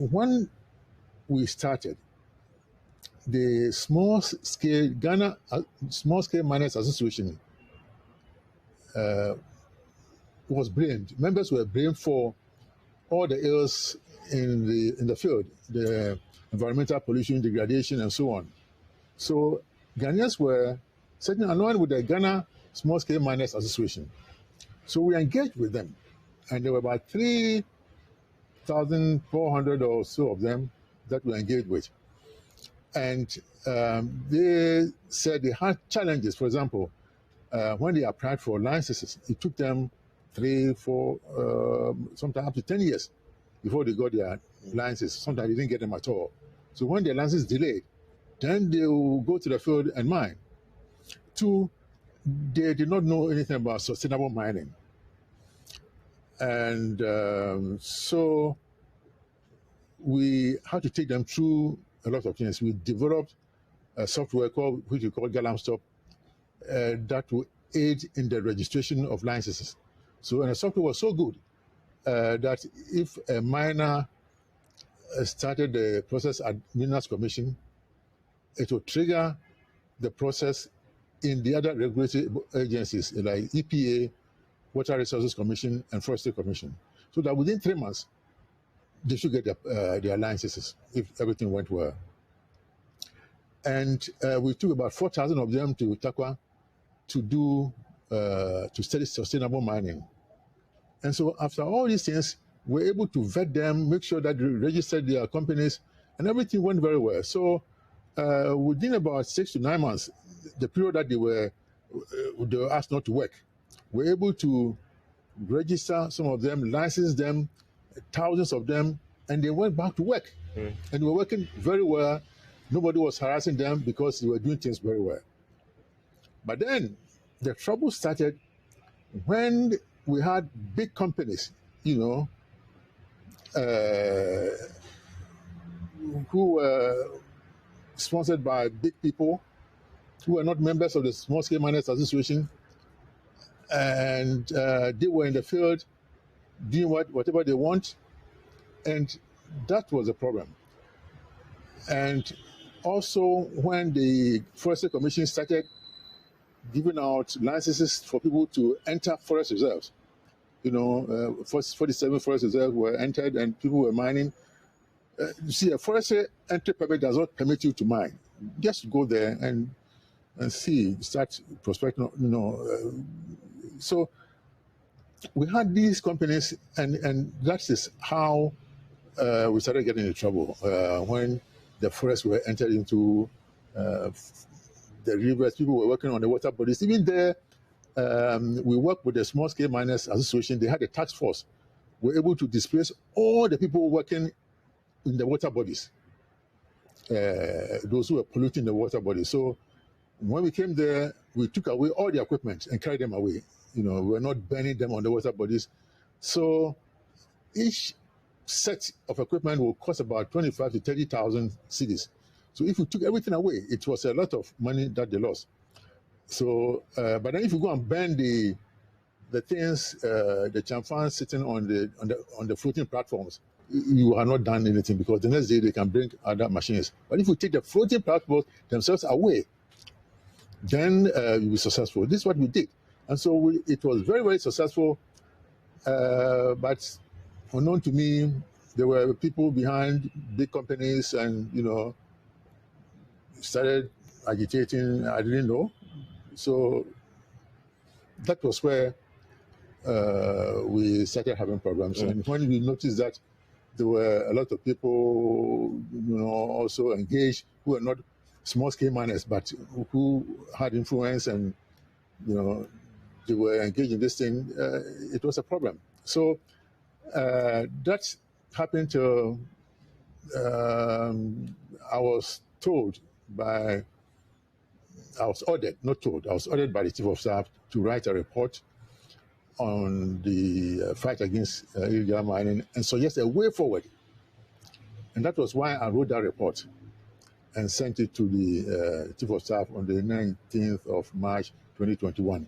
when we started, the small scale miners association was blamed. Members were blamed for all the ills in the field, the environmental pollution, degradation, and so on. So Ghanaians were certainly annoyed with the Ghana Small Scale Miners Association. So we engaged with them, and there were about 3,400 or so of them that we engaged with. And they said they had challenges. For example, when they applied for licenses, it took them 3, 4, sometimes up to 10 years before they got their licenses. Sometimes they didn't get them at all. So when their license delayed, then they will go to the field and mine. 2, they did not know anything about sustainable mining. And so we had to take them through a lot of things. We developed a software which we call Galamstop that will aid in the registration of licenses. So, and the software was so good that if a miner started the process at Minerals Commission, it will trigger the process in the other regulatory agencies like EPA, Water Resources Commission, and Forestry Commission. So that within 3 months, they should get their licenses if everything went well. And we took about 4,000 of them to Takwa to study sustainable mining. And so after all these things, we're able to vet them, make sure that they registered their companies, and everything went very well. So within about 6 to 9 months, the period that they were asked not to work, we're able to register some of them, license them, thousands of them, and they went back to work. And they were working very well. Nobody was harassing them because they were doing things very well. But then the trouble started when we had big companies, who were sponsored by big people who were not members of the Small Scale Miners Association, and they were in the field doing whatever they want, and that was a problem. And also when the Forestry Commission started giving out licenses for people to enter forest reserves, 47 forest reserves were entered and people were mining. You see, a forestry entry permit does not permit you to mine. Just go there and see, start prospecting, So we had these companies, and that is how we started getting in trouble when the forests were entered into the rivers. People were working on the water bodies. Even there, we worked with the Small Scale Miners Association. They had a task force. We were able to displace all the people working in the water bodies, those who were polluting the water bodies. So when we came there, we took away all the equipment and carried them away. We were not burning them on the water bodies. So each set of equipment will cost about 25 to 30,000 cedis. So if we took everything away, it was a lot of money that they lost. So, but then if you go and burn the things, the chamfans sitting on the floating platforms, you are not done anything, because the next day they can bring other machines. But if you take the floating platforms themselves away, then you'll be successful. This is what we did. And so it was very, very successful. But unknown to me, there were people behind big companies and, started agitating. I didn't know. So that was where we started having problems. And when we noticed that there were a lot of people, also engaged, who were not small-scale miners, but who had influence and, they were engaged in this thing, it was a problem. So that happened to, I was ordered by the Chief of Staff to write a report on the fight against illegal mining and suggest a way forward. And that was why I wrote that report and sent it to the Chief of Staff on the 19th of March 2021.